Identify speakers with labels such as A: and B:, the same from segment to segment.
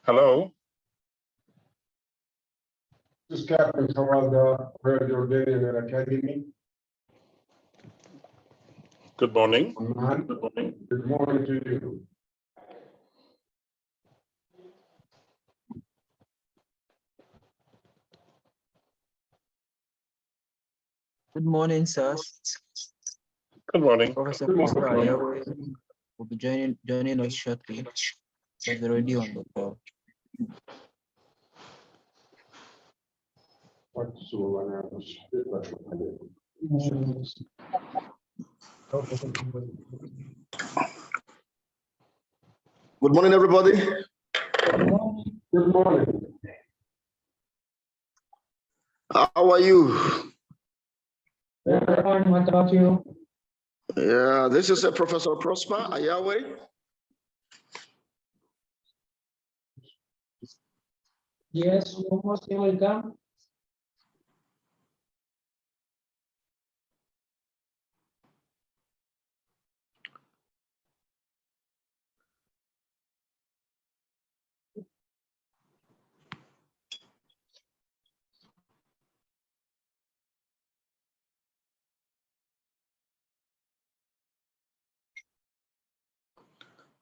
A: Hello.
B: This is Captain Kawalda, Royal Jordanian Academy.
A: Good morning.
B: Good morning. Good morning to you.
C: Good morning, sir.
A: Good morning.
C: Professor Prosper Ayawe will be joining us shortly. He's already on the call.
D: Good morning, everybody.
B: Good morning.
D: How are you?
E: What about you?
D: Yeah, this is Professor Prosper Ayawe.
E: Yes, you're most welcome.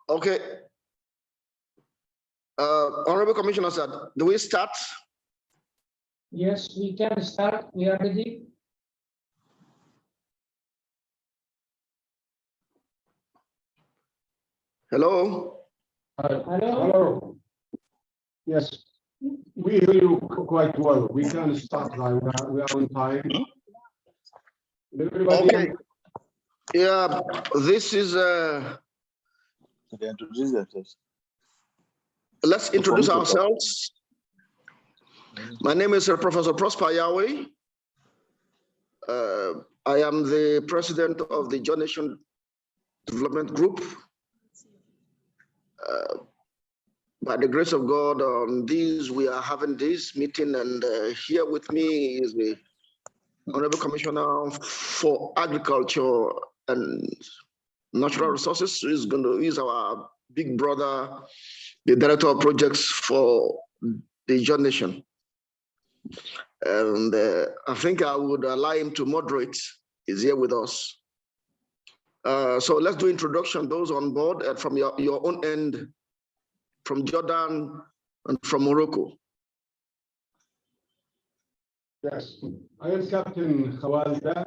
D: Okay. Honorable Commissioner said, do we start?
E: Yes, we can start. We are ready.
D: Hello?
E: Hello.
B: Hello. Yes, we hear you quite well. We can start right now. We are on time. Everybody.
D: Okay. Yeah, this is let's introduce ourselves. My name is Professor Prosper Ayawe. I am the president of the Joint Nation Development Group. By the grace of God, on this, we are having this meeting, and here with me is the Honorable Commissioner for Agriculture and Natural Resources, who is going to use our big brother, the Director of Projects for the Joint Nation. And I think I would allow him to moderate. He's here with us. So let's do introduction, those on board, and from your own end, from Jordan and from Morocco.
B: Yes, I am Captain Kawalda,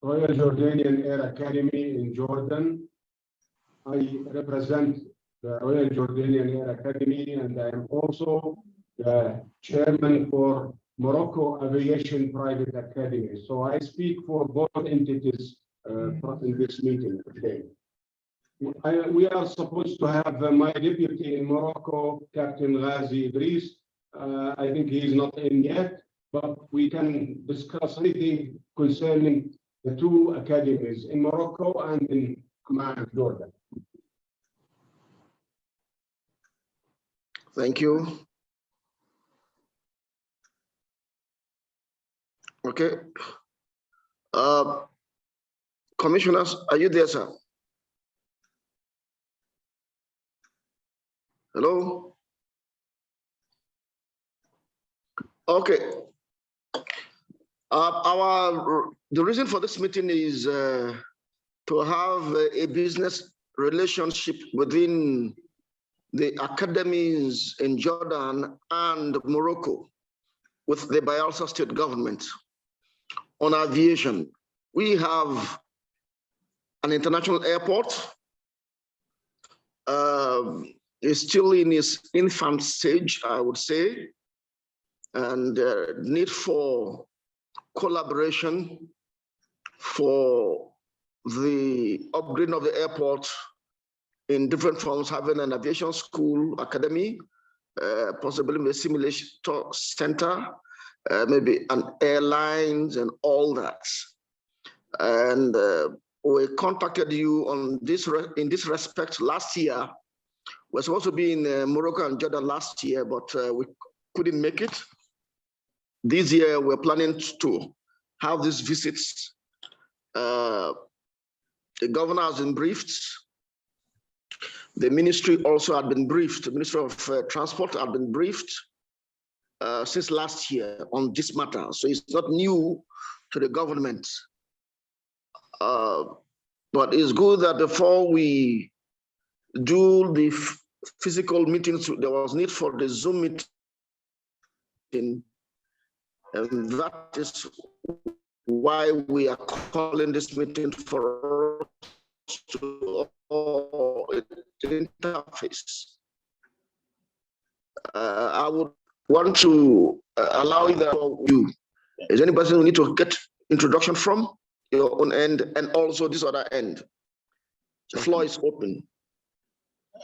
B: Royal Jordanian Air Academy in Jordan. I represent the Royal Jordanian Air Academy, and I am also the chairman for Morocco Aviation Private Academy. So I speak for both entities in this meeting today. We are supposed to have my deputy in Morocco, Captain Ghazi Idris. I think he is not in yet, but we can discuss anything concerning the two academies in Morocco and in Amman, Jordan.
D: Thank you. Okay. Commissioners, are you there, sir? Hello? Okay. The reason for this meeting is to have a business relationship within the academies in Jordan and Morocco with the Bayelsa state government on aviation. We have an international airport. It's still in its infant stage, I would say, and need for collaboration for the upgrading of the airport in different forms, having an aviation school, academy, possibly a simulation center, maybe an airlines and all that. And we contacted you on this in this respect last year. We're supposed to be in Morocco and Jordan last year, but we couldn't make it. This year, we're planning to have these visits. The governor has been briefed The ministry also had been briefed, the Ministry of Transport had been briefed since last year on this matter. So it's not new to the government. But it's good that before we do the physical meetings, there was need for the Zoom meeting. And that is why we are calling this meeting for us to interface. I would want to allow you. Is anybody who need to get introduction from your own end and also this other end? The floor is open.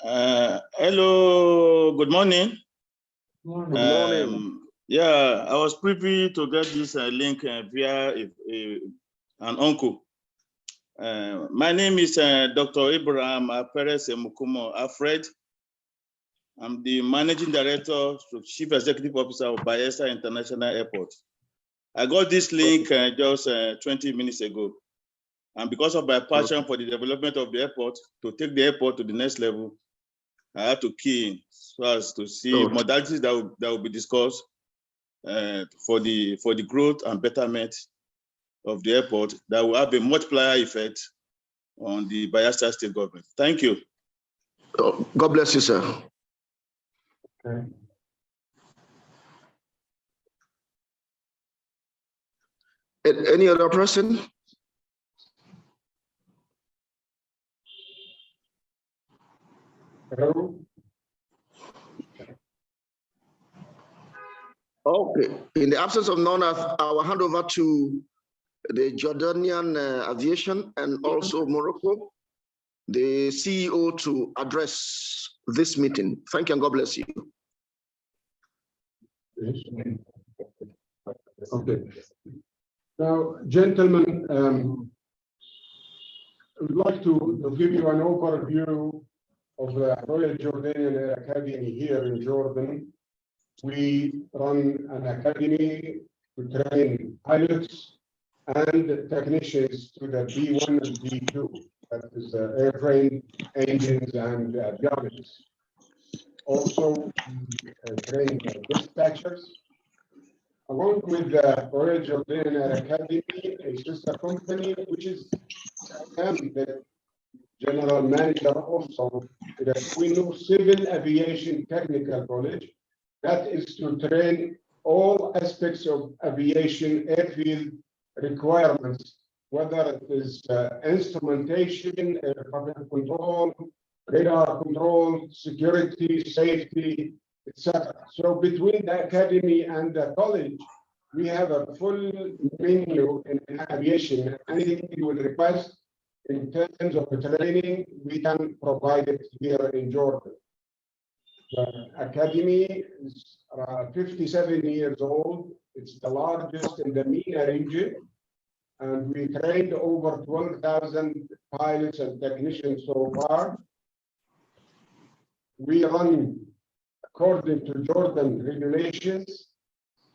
F: Hello, good morning.
E: Morning.
D: Good morning.
F: Yeah, I was privy to get this link via an uncle. My name is Dr. Abraham Perez Mukumo Alfred. I'm the Managing Director, Chief Executive Officer of Bayelsa International Airport. I got this link just 20 minutes ago. And because of my passion for the development of the airport, to take the airport to the next level, I had to key in so as to see modalities that will be discussed for the growth and betterment of the airport that will have a multiplier effect on the Bayelsa State government. Thank you.
D: God bless you, sir.
B: Okay.
D: Any other person?
B: Hello?
D: Okay. In the absence of none, I will hand over to the Jordanian Aviation and also Morocco, the CEO, to address this meeting. Thank you and God bless you.
B: Okay. Now, gentlemen, I would like to give you an overview of the Royal Jordanian Air Academy here in Jordan. We run an academy to train pilots and technicians to the B1 and B2, that is airframe, engines, and avionics. Also, train dispatchers. Along with the Royal Jordanian Air Academy, a sister company, which is I am the general manager also, the Quino Civil Aviation Technical College. That is to train all aspects of aviation airfield requirements, whether it is instrumentation, air traffic control, radar control, security, safety, etc. So between the academy and the college, we have a full menu in aviation. Anything you would request in terms of training, we can provide it here in Jordan. The academy is 57 years old. It's the largest in the MENA region. And we trained over 12,000 pilots and technicians so far. We run according to Jordan regulations,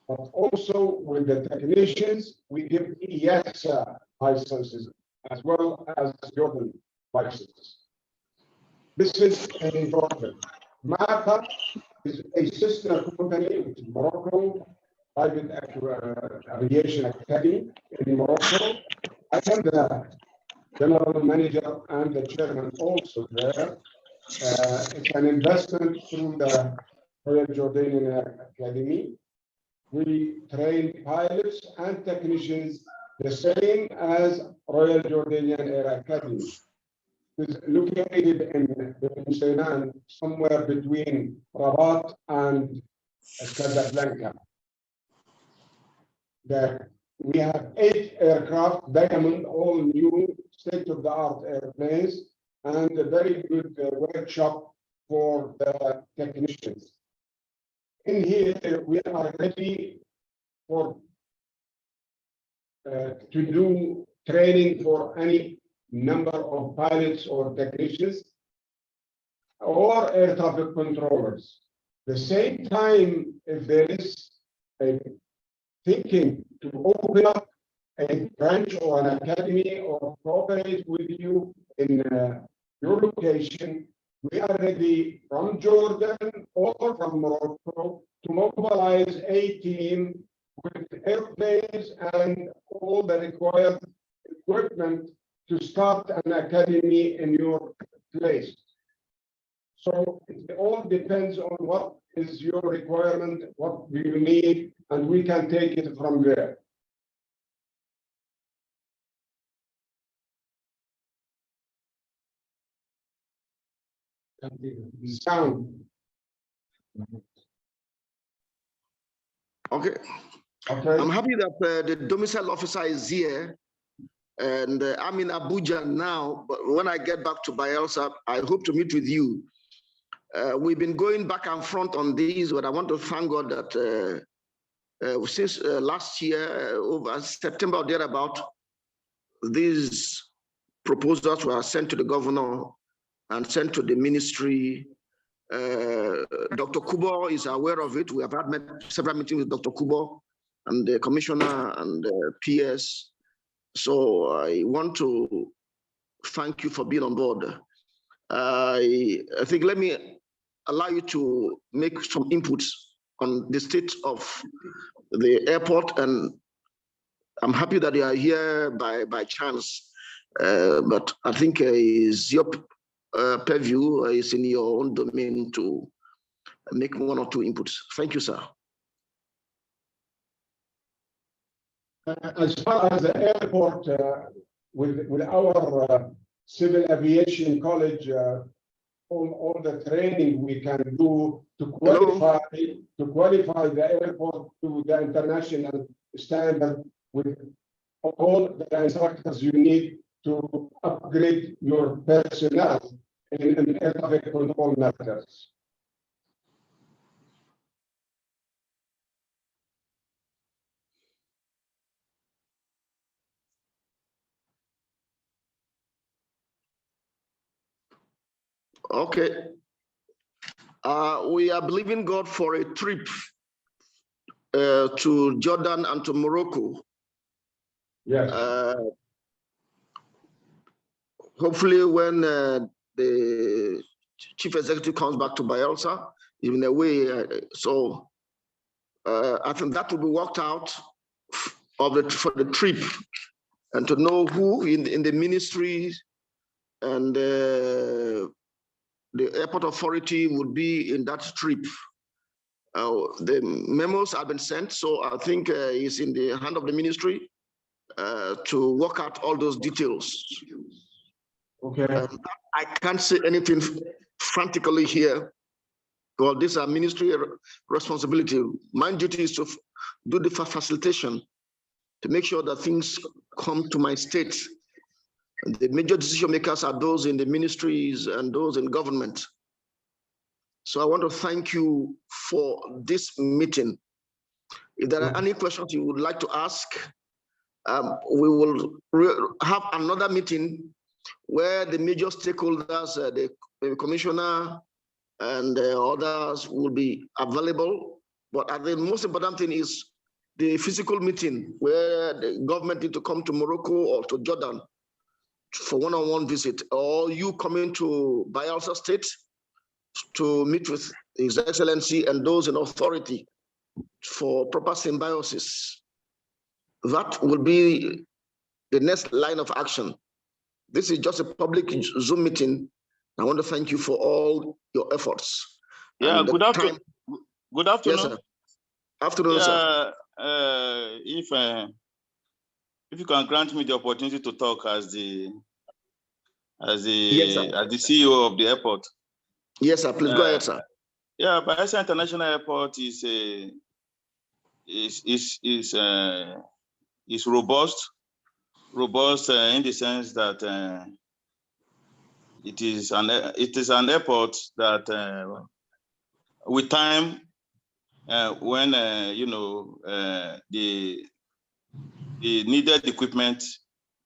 B: but also with the technicians, we give EASA licenses as well as Jordan licenses. This is in Jordan. MATA is a sister company, which is Morocco, private aviation academy in Morocco. I am the general manager and the chairman also there. It's an investment through the Royal Jordanian Academy. We train pilots and technicians the same as Royal Jordanian Air Academy. It's located in Sudan, somewhere between Rabat and Casablanca. We have 8 aircraft, Diamond, all new state-of-the-art airplanes, and a very good workshop for the technicians. In here, we are ready for to do training for any number of pilots or technicians or air traffic controllers. The same time, if there is a thinking to open up a branch or an academy or cooperate with you in your location, We are ready from Jordan or from Morocco to mobilize a team with airplanes and all the required equipment to start an academy in your place. So it all depends on what is your requirement, what do you need, and we can take it from there. Sound.
D: Okay.
B: Okay.
D: I'm happy that the domicile officer is here, and I'm in Abuja now, but when I get back to Bayelsa, I hope to meet with you. We've been going back and front on these, but I want to thank God that since last year, over September or thereabout, these proposals were sent to the governor and sent to the ministry. Dr. Kubo is aware of it. We have had several meetings with Dr. Kubo and the commissioner and the PS. So I want to thank you for being on board. I think let me allow you to make some inputs on the state of the airport, and I'm happy that you are here by chance, but I think is your purview is in your own domain to make one or two inputs. Thank you, sir.
B: As far as the airport, with our civil aviation college, all the training we can do to qualify the airport to the international standard with all the instructors you need to upgrade your personnel in air traffic control matters.
D: Okay. We are believing God for a trip to Jordan and to Morocco.
B: Yes.
D: Hopefully when the chief executive comes back to Bayelsa, in a way, I think that will be worked out for the trip, and to know who in the ministry and the airport authority would be in that trip. The memos have been sent, so I think it's in the hand of the ministry to work out all those details.
B: Okay.
D: I can't say anything frantically here. Well, these are ministry responsibility. My duty is to do the facilitation to make sure that things come to my state. And the major decision makers are those in the ministries and those in government. So I want to thank you for this meeting. If there are any questions you would like to ask, we will have another meeting where the major stakeholders, the commissioner and others will be available. But the most important thing is the physical meeting where the government need to come to Morocco or to Jordan for one-on-one visit, or you coming to Bayelsa State to meet with His Excellency and those in authority for proper symbiosis. That will be the next line of action. This is just a public Zoom meeting. I want to thank you for all your efforts.
F: Yeah, good afternoon. Good afternoon.
D: Yes, sir. Afternoon, sir.
F: If you can grant me the opportunity to talk as the
D: Yes, sir.
F: CEO of the airport.
D: Yes, sir. Please go ahead, sir.
F: Yeah, Bayelsa International Airport is robust in the sense that it is an airport that with time, when the needed equipment,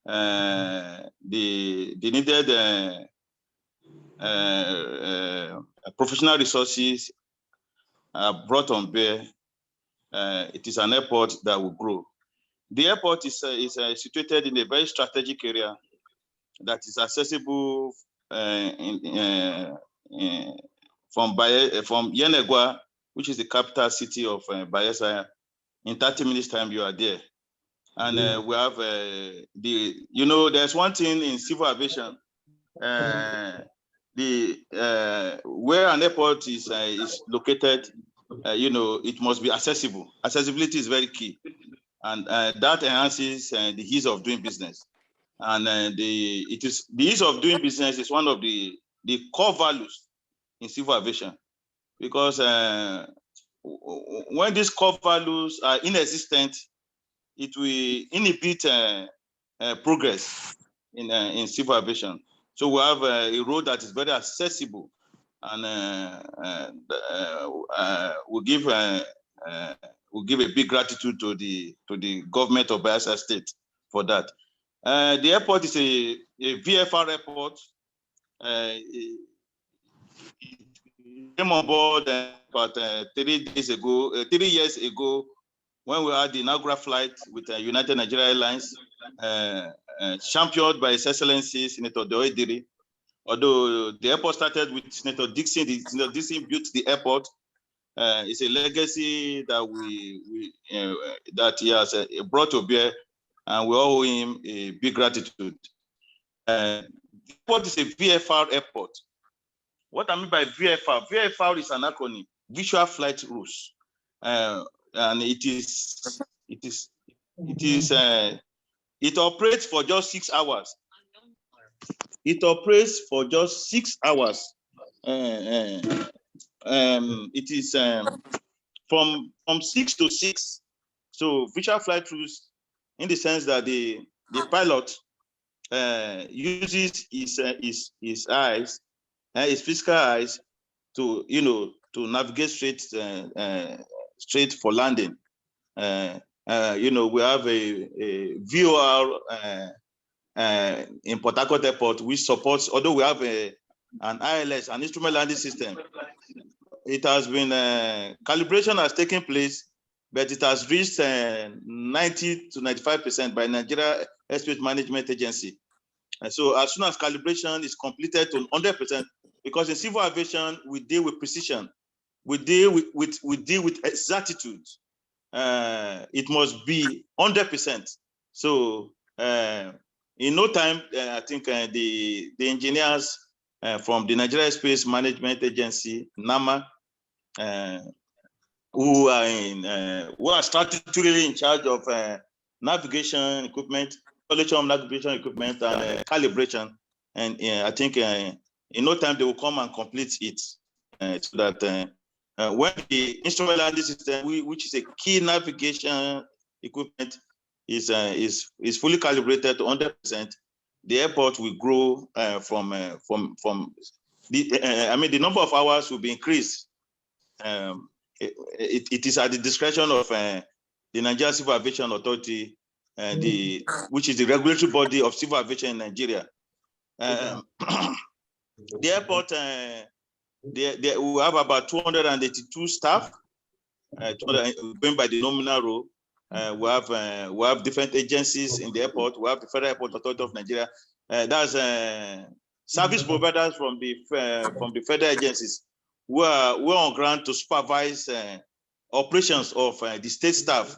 F: the needed professional resources are brought on bear, it is an airport that will grow. The airport is situated in a very strategic area that is accessible in from Yenegua, which is the capital city of Bayelsa. In 30 minutes time, you are there. And we have there's one thing in civil aviation, where an airport is located, it must be accessible. Accessibility is very key, and that enhances the ease of doing business. And the ease of doing business is one of the core values in civil aviation, because when these core values are inexistent, it will inhibit progress in civil aviation. So we have a road that is very accessible, and we'll give a big gratitude to the government of Bayelsa State for that. The airport is a VFR airport. It came on board about 3 years ago, when we had the inaugural flight with United Nigeria Airlines, championed by His Excellency Senator Doediri. Although the airport started with Senator Dixon, Senator Dixon built the airport. It's a legacy that that he has brought to bear, and we owe him a big gratitude. The airport is a VFR airport. What I mean by VFR? VFR is an acronym, Visual Flight Rules, and it operates for just 6 hours. It operates for just 6 hours. It is from 6 to 6. So visual flight rules, in the sense that the pilot uses his eyes, his physical eyes, to navigate straight for landing. We have a VOR in Port Harcourt Airport, which supports, although we have an ILS, an instrument landing system. It has been, calibration has taken place, but it has reached 90 to 95% by Nigeria Airspace Management Agency. And so as soon as calibration is completed to 100%, because in civil aviation, we deal with precision, we deal with exactitude. It must be 100%. So in no time, I think the engineers from the Nigeria Space Management Agency, NAMA, who are statutorily in charge of navigation equipment, installation of navigation equipment, and calibration. And I think in no time they will come and complete it, so that when the instrument landing system, which is a key navigation equipment, is fully calibrated to 100%, the airport will grow from the number of hours will be increased. It is at the discretion of the Nigeria Civil Aviation Authority, which is the regulatory body of civil aviation in Nigeria. The airport, we have about 282 staff, going by the nominal role. We have different agencies in the airport. We have the Federal Airport Authority of Nigeria. That's service providers from the federal agencies who are on ground to supervise operations of the state staff.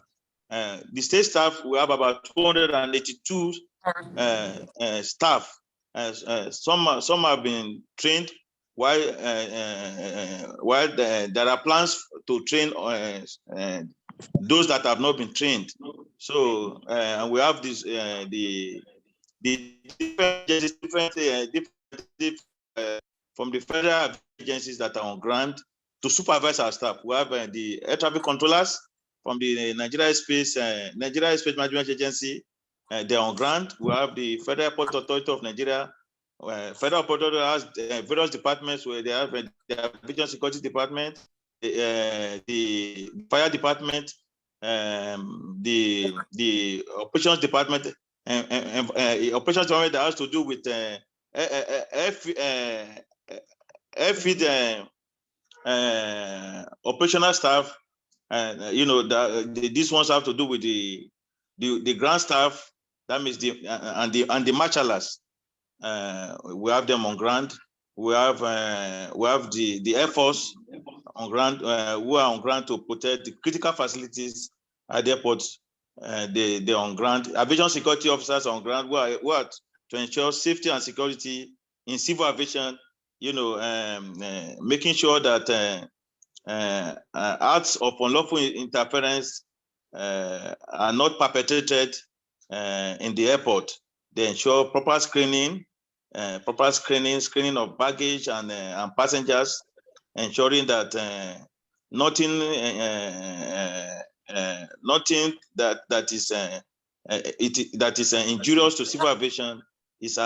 F: The state staff, we have about 282 staff. Some have been trained, while there are plans to train those that have not been trained. So and we have this the different from the federal agencies that are on ground to supervise our staff. We have the air traffic controllers from the Nigeria Space Management Agency. They're on ground. We have the Federal Airport Authority of Nigeria. Federal Airport Authority has various departments where they have the Aviation Security Department, the Fire Department, the Operations Department, Operations Department that has to do with airfield operational staff. These ones have to do with the ground staff. That means the marshalers. We have them on ground. we have the Air Force on ground, who are on ground to protect the critical facilities at the airport. They're on ground. Aviation security officers on ground who are to ensure safety and security in civil aviation. Making sure that acts of unlawful interference are not perpetrated in the airport. They ensure proper screening of baggage and passengers, ensuring that nothing that is injurious to civil aviation is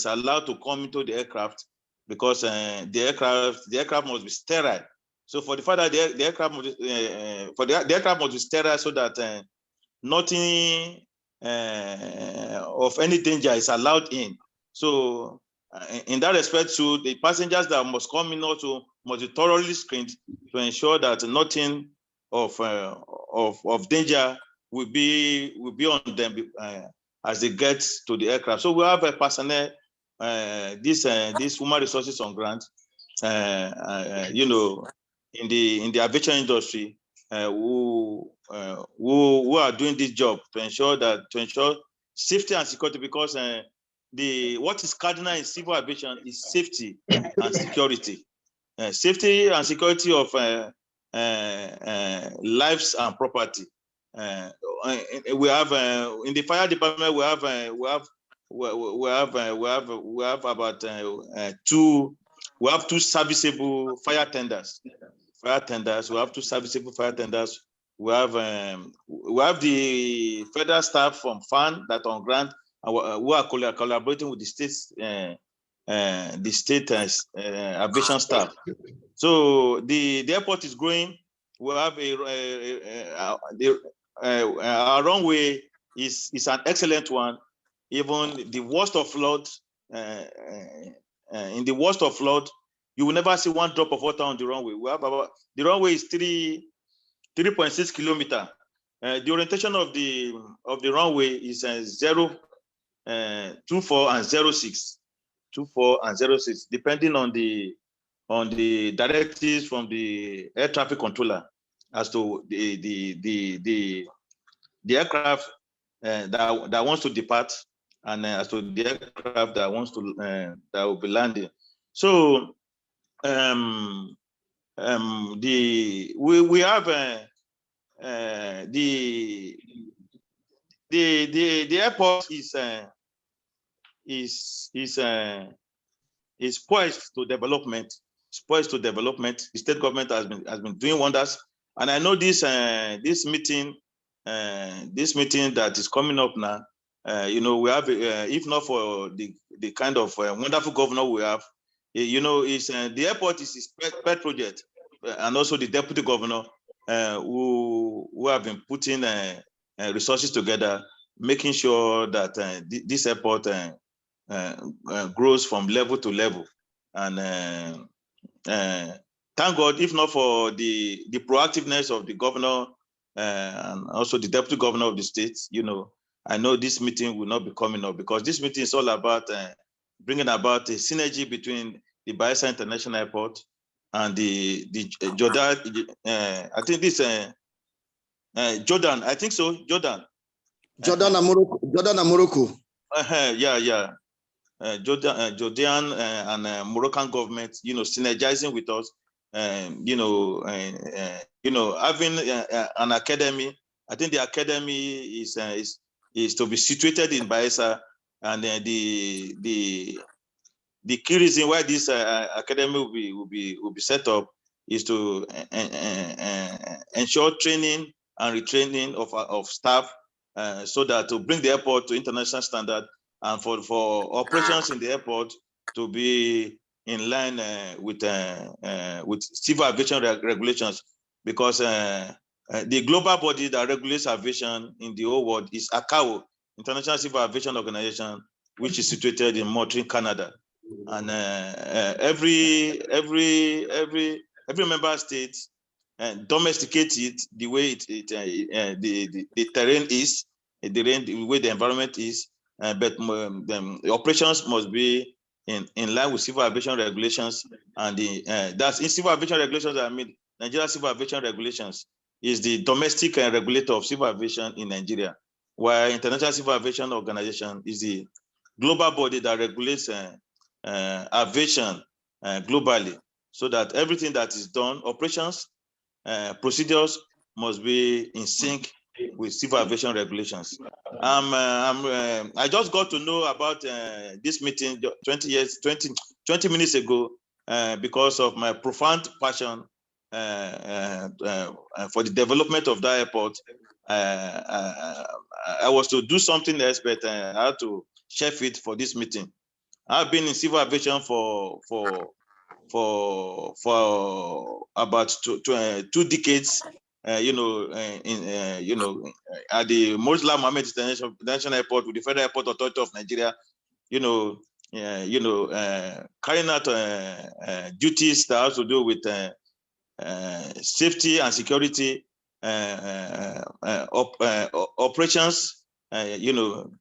F: allowed to come into the aircraft, because the aircraft must be sterile. So for the fact that the aircraft must be sterile, so that nothing of any danger is allowed in. So in that respect, too, the passengers that must come in also must be thoroughly screened to ensure that nothing of danger will be on them as they get to the aircraft. So we have a personnel, these human resources on ground, in the aviation industry, who are doing this job to ensure safety and security, because what is cardinal in civil aviation is safety and security. Safety and security of lives and property. We have in the fire department, we have about two serviceable fire tenders. We have two serviceable fire tenders. We have the federal staff from FAN that on ground, who are collaborating with the state aviation staff. So the airport is growing. We have our runway is an excellent one. Even the worst of flood, in the worst of flood, you will never see one drop of water on the runway. We have the runway is 3.6 kilometers. The orientation of the runway is 024 and 06. 24 and 06, depending on the directives from the air traffic controller as to the aircraft that wants to depart, and as to the aircraft that wants to that will be landing. So we have the airport is poised to development. The state government has been doing wonders, and I know this meeting that is coming up now. We have, if not for the kind of wonderful governor we have, the airport is his pet project, and also the deputy governor who have been putting resources together, making sure that this airport grows from level to level. And thank God, if not for the proactiveness of the governor and also the deputy governor of the state, I know this meeting will not be coming up, because this meeting is all about bringing about a synergy between the Bayelsa International Airport and the Jordan. I think this Jordan. I think so. Jordan and Morocco. Yeah. Jordan and Moroccan government, synergizing with us, having an academy. I think the academy is to be situated in Bayelsa, and the key reason why this academy will be set up is to ensure training and retraining of staff, so that to bring the airport to international standard, and for operations in the airport to be in line with civil aviation regulations, because the global body that regulates aviation in the whole world is ICAO, International Civil Aviation Organization, which is situated in Montreal, Canada, and every member state domesticate it the way the terrain is, the way the environment is, but the operations must be in line with civil aviation regulations, and that's in civil aviation regulations. I mean, Nigeria Civil Aviation Regulations is the domestic regulator of civil aviation in Nigeria, while International Civil Aviation Organization is the global body that regulates aviation globally, so that everything that is done, operations, procedures must be in sync with civil aviation regulations. I just got to know about this meeting 20 minutes ago because of my profound passion for the development of that airport. I was to do something else, but I had to chef it for this meeting. I've been in civil aviation for about 2 decades. At the Murtala Mohammed International Airport with the Federal Airport Authority of Nigeria, carrying out duties that have to do with safety and security, operations,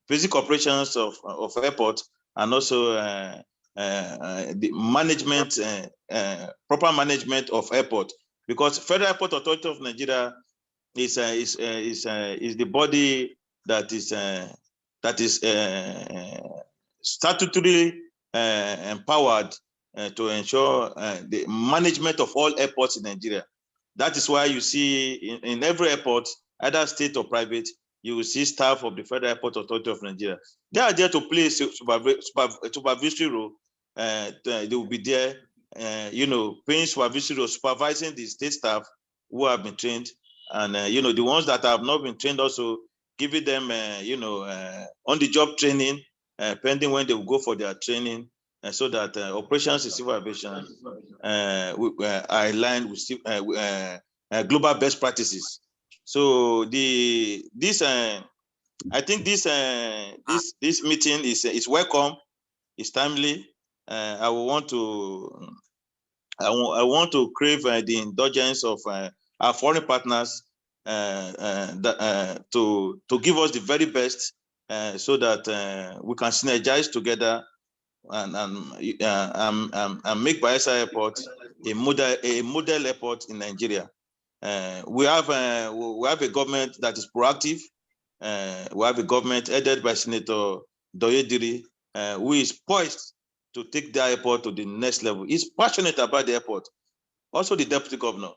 F: basic operations of airport, and also the management, proper management of airport, because Federal Airport Authority of Nigeria is the body that is statutorily empowered to ensure the management of all airports in Nigeria. That is why you see in every airport, either state or private, you will see staff of the Federal Airport Authority of Nigeria. They are there to play a supervisory role. They will be there, paying supervisory role, supervising the state staff who have been trained, and the ones that have not been trained, also giving them on-the-job training, pending when they will go for their training, so that operations in civil aviation are aligned with global best practices. So I think this meeting is welcome, is timely. I want to crave the indulgence of our foreign partners to give us the very best, so that we can synergize together and make Bayelsa Airport a model airport in Nigeria. We have a government that is proactive. We have a government headed by Senator Doyediri, who is poised to take the airport to the next level. He's passionate about the airport. Also, the deputy governor,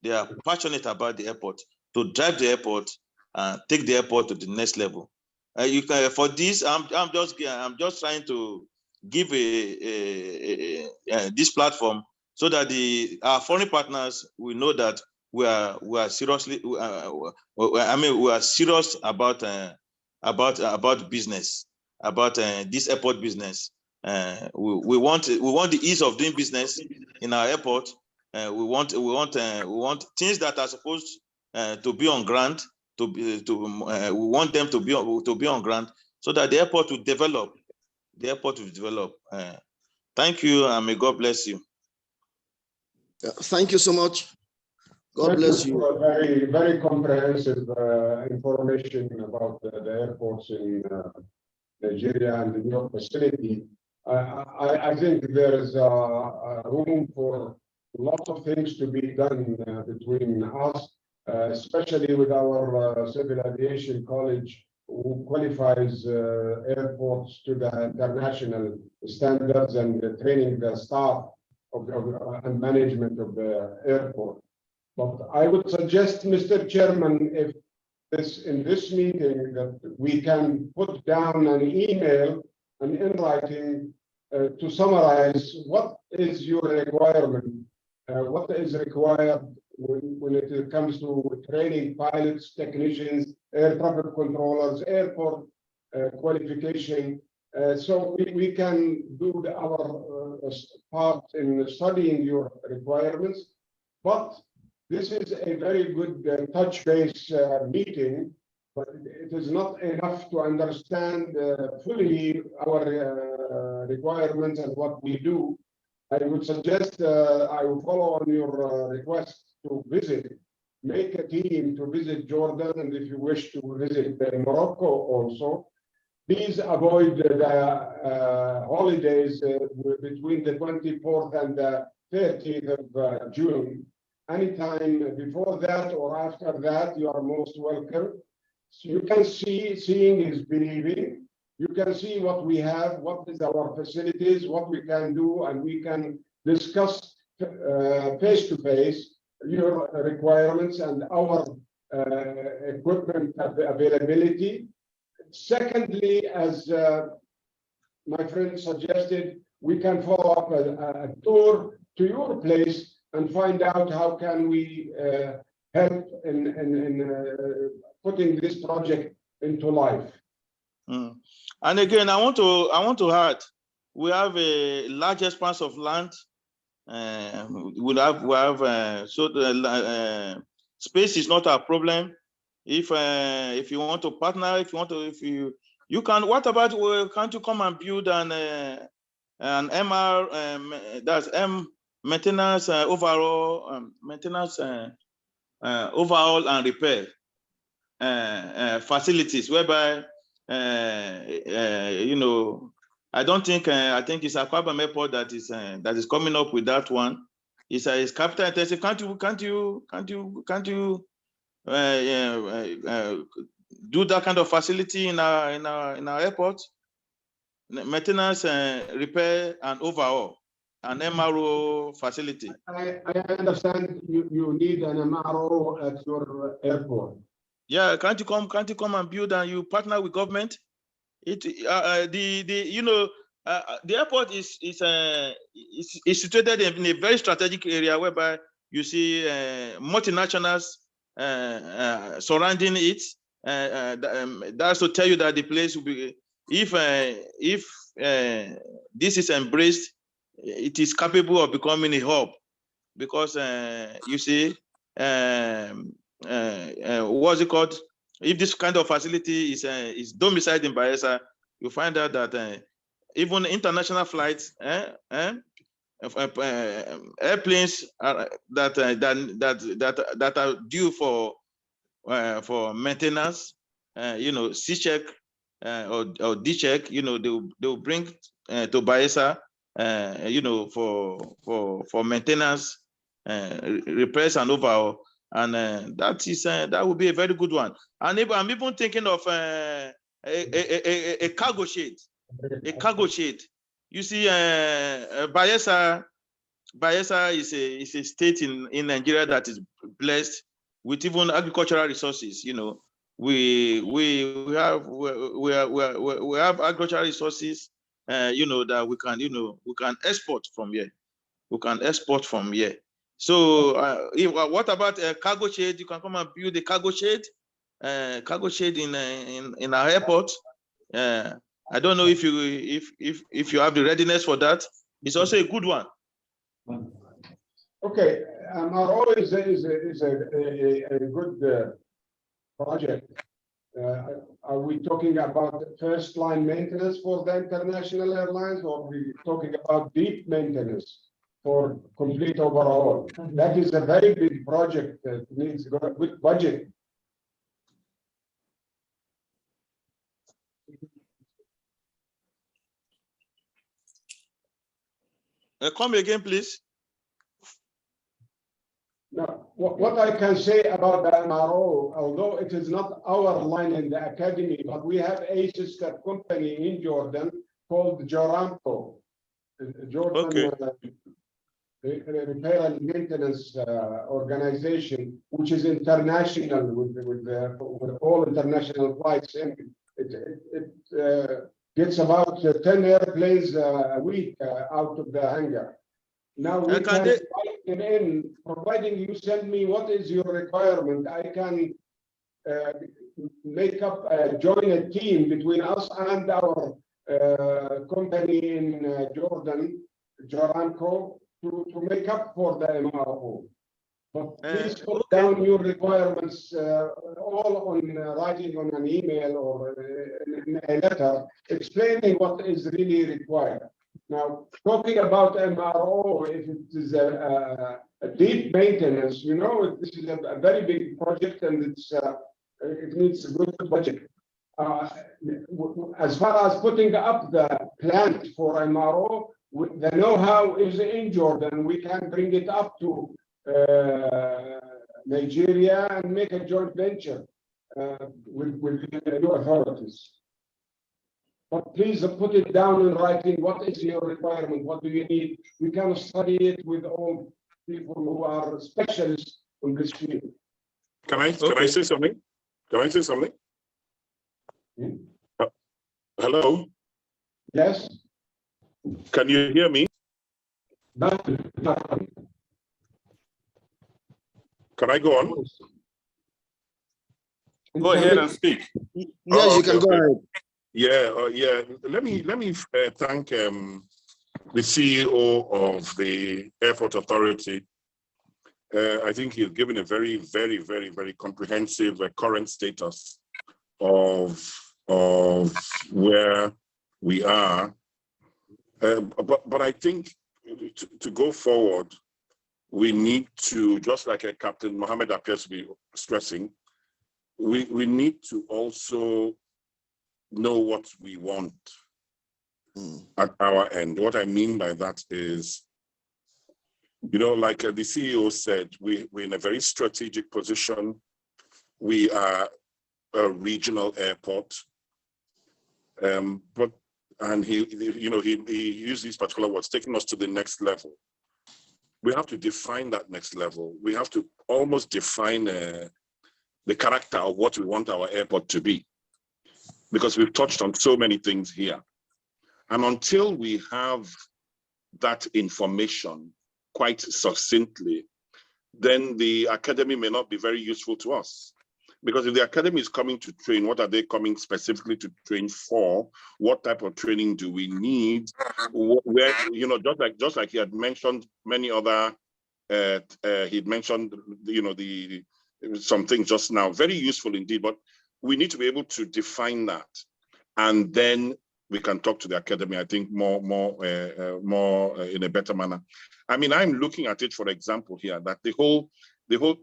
F: they are passionate about the airport, to drive the airport and take the airport to the next level. For this, I'm just trying to give this platform so that our foreign partners will know that we are seriously. We are serious about business, about this airport business. We want the ease of doing business in our airport. We want things that are supposed to be on ground. We want them to be on ground, so that the airport will develop. The airport will develop. Thank you, and may God bless you.
D: Thank you so much. God bless you.
B: For very, very comprehensive information about the airports in Nigeria and the New York facility. I think there is room for lots of things to be done between us, especially with our Civil Aviation College, who qualifies airports to the international standards and training the staff and management of the airport. But I would suggest, Mr. Chairman, if in this meeting that we can put down an email and in writing to summarize what is your requirement, what is required when it comes to training pilots, technicians, air traffic controllers, airport qualification. So we can do our part in studying your requirements. But this is a very good touch base meeting, but it is not enough to understand fully our requirements and what we do. I would suggest I will follow on your request to visit, make a team to visit Jordan, and if you wish to visit Morocco also, please avoid the holidays between the 24th and the 30th of June. Anytime before that or after that, you are most welcome. So you can see, seeing is believing. You can see what we have, what is our facilities, what we can do, and we can discuss face to face your requirements and our equipment availability. Secondly, as my friend suggested, we can follow up a tour to your place and find out how can we help in putting this project into life.
F: Mm. And again, I want to add, we have a large expanse of land. We have so the space is not a problem. If you want to partner, if you can. What about can't you come and build an MR? That's maintenance overall maintenance overhaul and repair facilities, whereby you know, I don't think I think it's Akwabam Airport that is coming up with that one. It's capital intensive. Can't you do that kind of facility in our airport? Maintenance, repair, and overhaul, an MRO facility.
B: I understand you need an MRO at your airport.
F: Yeah, can't you come and build, and you partner with government? You know, the airport is situated in a very strategic area whereby you see multinationals surrounding it. That's to tell you that the place will be, if this is embraced, it is capable of becoming a hub, because you see, what's it called? If this kind of facility is domiciled in Bayelsa, you find out that even international flights, airplanes that are due for maintenance, you know, C check or D check, you know, they'll bring to Bayelsa, you know, for maintenance, repairs and overhaul. And that would be a very good one. And I'm even thinking of a cargo shed. A cargo shed. You see, Bayelsa is a state in Nigeria that is blessed with even agricultural resources. You know, we have agricultural resources. You know, that we can export from here. We can export from here. So what about a cargo shed? You can come and build a cargo shed in our airport. I don't know if you have the readiness for that. It's also a good one.
B: Okay, MRO is a good project. Are we talking about first line maintenance for the international airlines, or are we talking about deep maintenance for complete overhaul? That is a very big project that needs a good budget.
F: Come again, please.
B: Now, what I can say about the MRO, although it is not our line in the academy, but we have a sister company in Jordan called Joramco, Jordan Repair and Maintenance Organization, which is international with all international flights. And it gets about 10 airplanes a week out of the hangar. Now we can invite them in, providing you send me what is your requirement. I can join a team between us and our company in Jordan, Joramco, to make up for the MRO. But please put down your requirements all on writing on an email or in a letter explaining what is really required. Now, talking about MRO, if it is a deep maintenance, you know, this is a very big project, and it needs a good budget. as far as putting up the plant for MRO, the know-how is in Jordan. We can bring it up to Nigeria and make a joint venture with the new authorities. But please put it down in writing. What is your requirement? What do you need? We can study it with all people who are specialists in this field.
A: Can I say something? Can I say something? Hello?
B: Yes?
A: Can you hear me? Can I go on?
F: Go ahead and speak.
D: Yes, you can go ahead.
A: Yeah. Let me thank the CEO of the Airport Authority. I think he's given a very, very, very, very comprehensive current status of where we are. But I think to go forward, we need to, just like Captain Mohammed appears to be stressing, we need to also know what we want at our end. What I mean by that is, like the CEO said, we're in a very strategic position. We are a regional airport, and he used these particular words, taking us to the next level. We have to define that next level. We have to almost define the character of what we want our airport to be, because we've touched on so many things here. And until we have that information quite succinctly, then the academy may not be very useful to us. Because if the academy is coming to train, what are they coming specifically to train for? What type of training do we need? Where, just like he had mentioned many other, he'd mentioned, some things just now, very useful indeed, but we need to be able to define that. And then we can talk to the academy, I think, more in a better manner. I mean, I'm looking at it, for example, here, that the whole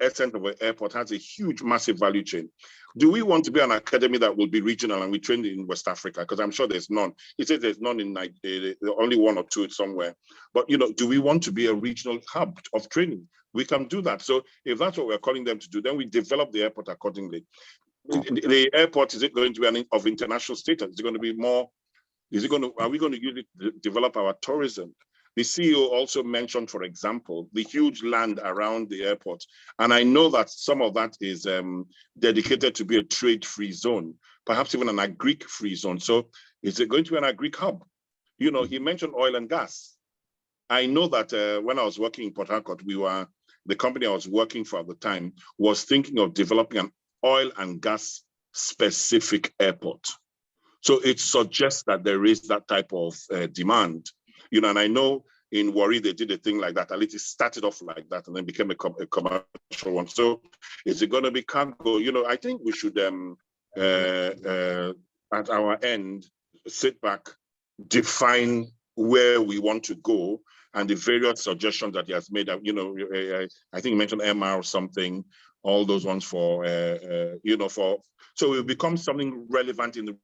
A: essence of an airport has a huge, massive value chain. Do we want to be an academy that will be regional and we train in West Africa? Because I'm sure there's none. He says there's none in Nigeria, only one or two somewhere. But, do we want to be a regional hub of training? We can do that. So if that's what we're calling them to do, then we develop the airport accordingly. The airport, is it going to be of international status? Is it going to be more? Are we going to use it to develop our tourism? The CEO also mentioned, for example, the huge land around the airport. And I know that some of that is dedicated to be a trade-free zone, perhaps even an agri-free zone. So is it going to be an agri-hub? He mentioned oil and gas. I know that when I was working in Port Harcourt, the company I was working for at the time was thinking of developing an oil and gas specific airport. So it suggests that there is that type of demand, and I know in Warri they did a thing like that. At least it started off like that and then became a commercial one. So is it going to be cargo? I think we should, at our end, sit back, define where we want to go, and the various suggestions that he has made. I think he mentioned MR or something. All those ones for, so it will become something relevant in the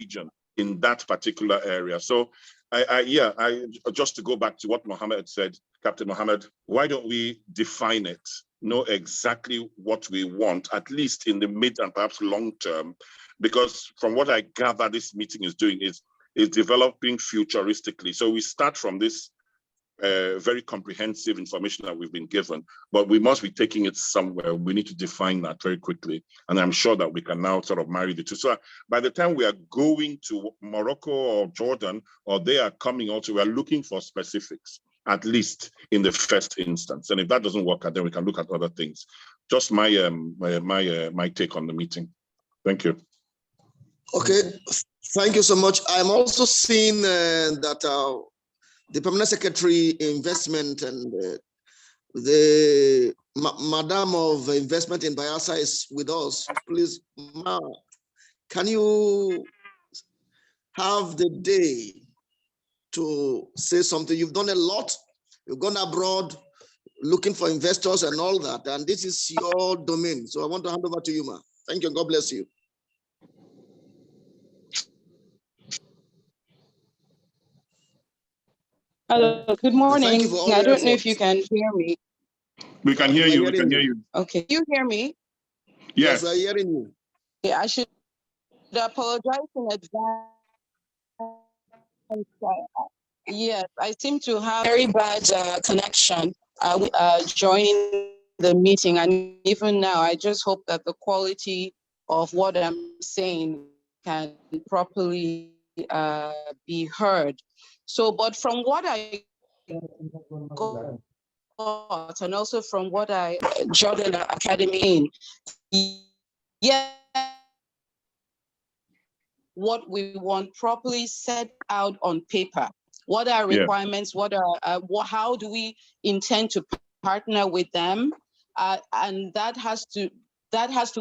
A: region in that particular area. So I just to go back to what Mohammed said, Captain Mohammed, why don't we define it, know exactly what we want, at least in the mid and perhaps long term, because from what I gather this meeting is doing is developing futuristically. So we start from this very comprehensive information that we've been given, but we must be taking it somewhere. We need to define that very quickly. And I'm sure that we can now sort of marry the two. So by the time we are going to Morocco or Jordan, or they are coming also, we are looking for specifics, at least in the first instance. And if that doesn't work out, then we can look at other things. Just my take on the meeting. Thank you.
D: Okay, thank you so much. I'm also seeing that the Permanent Secretary Investment and the Madam of Investment in Bayelsa is with us. Please, Ma, can you have the day to say something? You've done a lot. You've gone abroad looking for investors and all that, and this is your domain. So I want to hand over to you, Ma. Thank you. God bless you.
G: Hello, good
D: And thank you
G: morning.
D: for all
G: I
D: your
G: don't know if you
D: efforts.
G: can hear me.
A: We can hear
D: We are
A: you. We
D: hearing
A: can hear
D: you.
A: you.
G: Okay, you hear me?
D: Yes, we are
A: Yes.
D: hearing you.
G: Yeah, I should apologize in advance. Yes, I seem to have very bad connection joining the meeting, and even now, I just hope that the quality of what I'm saying can properly be heard. So, but from what I got, and also from what I Jordan Academy, yeah, what we want properly set out on paper. What are
A: Yeah.
G: requirements? What are how do we intend to partner with them? And that has to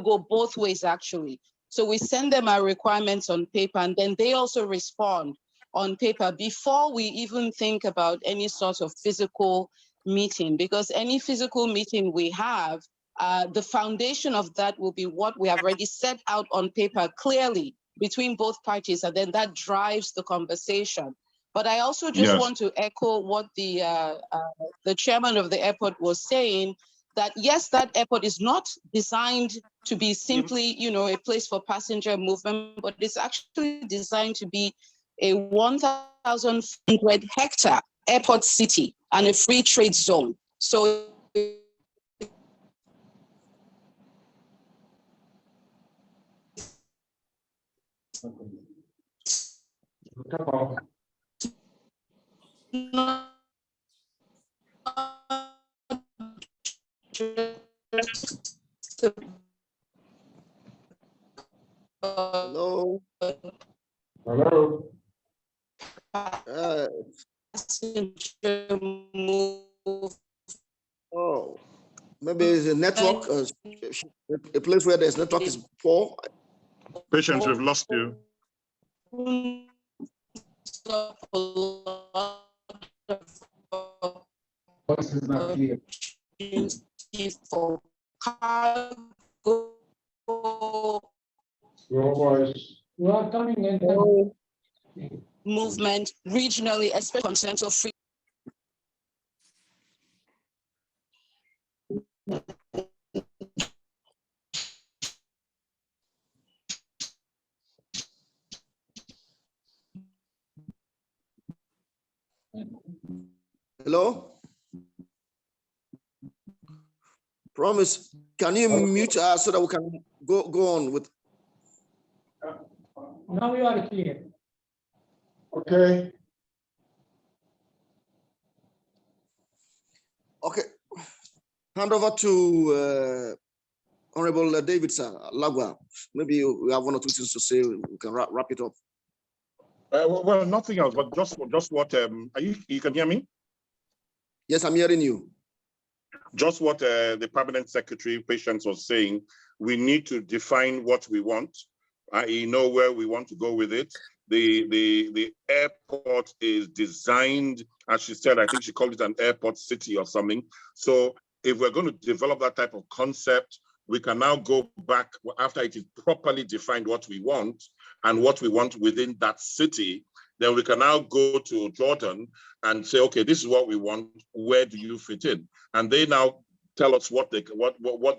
G: go both ways actually. So we send them our requirements on paper, and then they also respond on paper before we even think about any sort of physical meeting, because any physical meeting we have, the foundation of that will be what we have already set out on paper clearly between both parties, and then that drives the conversation. But I also just want to echo what the chairman of the airport was saying, that yes, that airport is not designed to be simply, a place for passenger movement, but it's actually designed to be a 1,500 hectare airport city and a free trade zone. So
D: Hello.
B: Hello.
G: passenger movement.
D: Oh, maybe it's a network, a place where there's network is poor.
A: Patience, we've lost you.
B: Voice is not clear.
G: For cargo
B: Your voice.
E: You are coming and coming.
G: movement regionally, especially concerns of free.
D: Hello? Promise, can you mute us so that we can go on with?
E: Now you are clear.
B: Okay.
D: Okay. Hand over to Honorable David Lagwa. Maybe we have one or two things to say. We can wrap it up.
A: Well, nothing else, but just what you can hear me?
D: Yes, I'm hearing you.
A: Just what the permanent secretary Patience was saying. We need to define what we want. I know where we want to go with it. The airport is designed, as she said, I think she called it an airport city or something. So if we're going to develop that type of concept, we can now go back after it is properly defined what we want and what we want within that city. Then we can now go to Jordan and say, okay, this is what we want. Where do you fit in? And they now tell us what they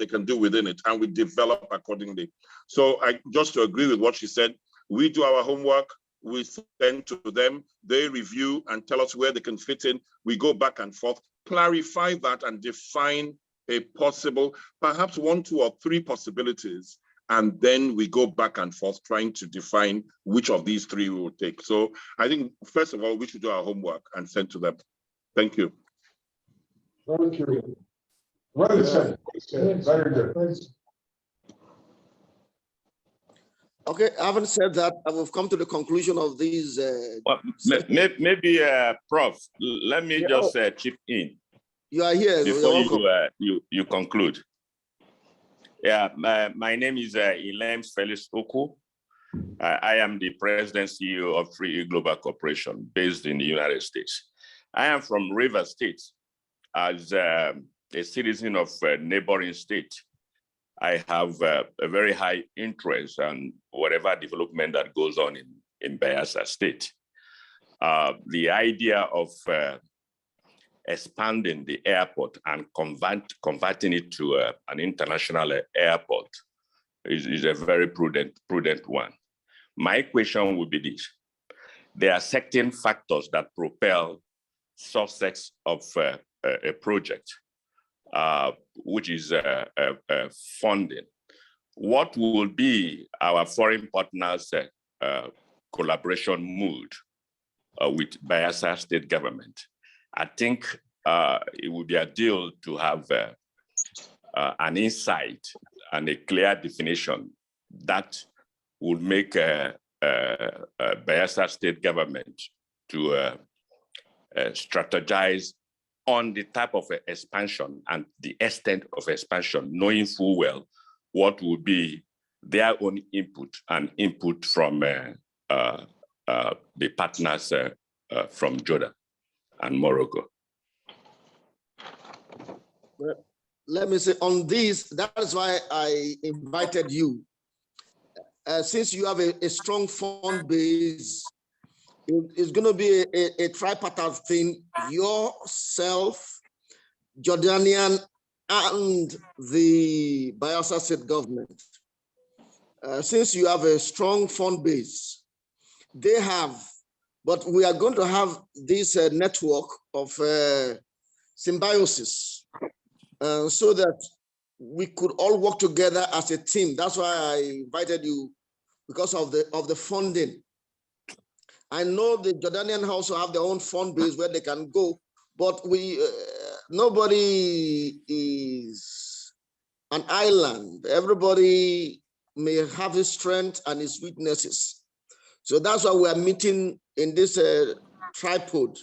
A: can do within it, and we develop accordingly. So just to agree with what she said, we do our homework, we send to them, they review and tell us where they can fit in. We go back and forth, clarify that and define a possible, perhaps 1, 2, or 3 possibilities. And then we go back and forth trying to define which of these 3 we will take. So I think, first of all, we should do our homework and send to them. Thank you.
B: Thank you. Well said. Very good.
D: Okay, having said that, we've come to the conclusion of these.
H: Well, maybe, Prof, let me just chip in.
D: You are here.
H: Before you conclude. Yeah, my name is Ilem Felix Oku. I am the President CEO of Free Global Corporation based in the United States. I am from Rivers State. As a citizen of a neighboring state, I have a very high interest in whatever development that goes on in Bayelsa State. the idea of expanding the airport and converting it to an international airport is a very prudent one. My question would be this. There are certain factors that propel success of a project, which is funding. What will be our foreign partners' collaboration mood with Bayelsa state government? I think it would be ideal to have an insight and a clear definition that would make Bayelsa state government to strategize on the type of expansion and the extent of expansion, knowing full well what would be their own input and input from the partners from Jordan and Morocco.
D: Well, let me say on this, that is why I invited you. Since you have a strong fund base, it's going to be a tripartite thing, yourself, Jordanian, and the Bayelsa state government. Since you have a strong fund base, they have, but we are going to have this network of symbiosis so that we could all work together as a team. That's why I invited you, because of the funding. I know the Jordanian also have their own fund base where they can go, but nobody is an island. Everybody may have his strength and his weaknesses. So that's why we are meeting in this tripod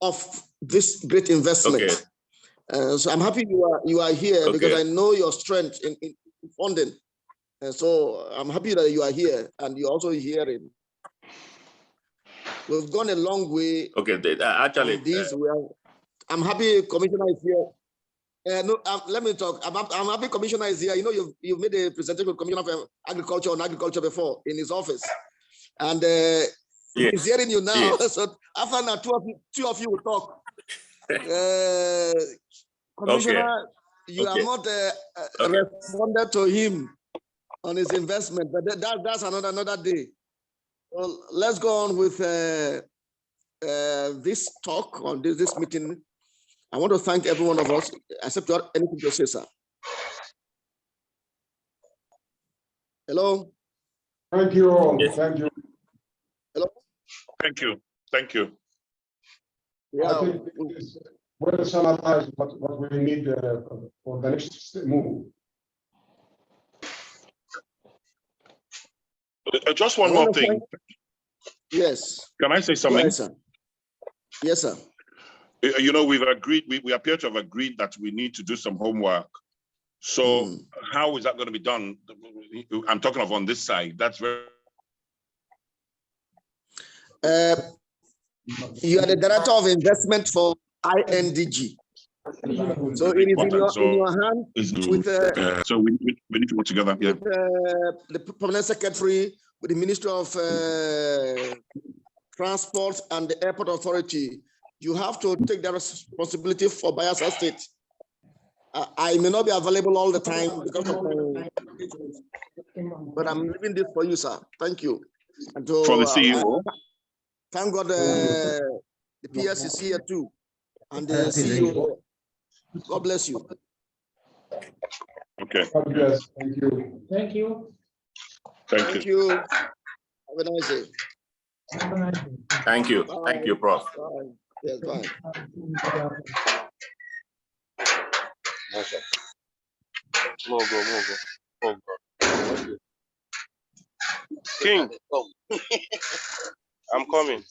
D: of this great investment.
H: Okay.
D: So I'm happy you are here,
H: Okay.
D: because I know your strength in funding. And so I'm happy that you are here and you're also hearing. We've gone a long way.
H: Okay, actually,
D: I'm happy Commissioner is here. Let me talk. I'm happy Commissioner is here. You know, you've made a presentation with Commissioner of Agriculture before in his office, and he's hearing you now. Yes. So after now, two of you will talk. Commissioner, you have not responded to him on his investment, but that's another day. Well, let's go on with this talk on this meeting. I want to thank every one of us, except you have anything to say, sir. Hello.
B: Thank you all.
H: Yes.
B: Thank you.
D: Hello.
A: Thank you. Thank you.
B: I think this is well summarized what we need for the next move.
A: Just one more thing.
D: Yes.
A: Can I say something?
D: Yes, sir. Yes, sir.
A: You know, we've agreed, we appear to have agreed that we need to do some homework. So how is that going to be done? I'm talking of on this side. That's very...
D: You are the Director of Investment for INDG. So it is in your hand with
A: so we need to work together. Yeah.
D: With, the Permanent Secretary, with the Ministry of Transport and the Airport Authority. You have to take the responsibility for Bayelsa State. I may not be available all the time because of my, but I'm leaving this for you, sir. Thank you. And to,
A: for the CEO.
D: Thank God the PS is here too. And the CEO. God bless you.
A: Okay.
B: God bless. Thank you.
E: Thank you.
A: Thank you.
D: Have a nice day.
E: Have a nice day.
H: Thank you.
D: Bye.
H: Thank you, Prof.
D: Bye. Yes, bye.
I: King, I'm coming.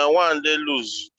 I: One day lose.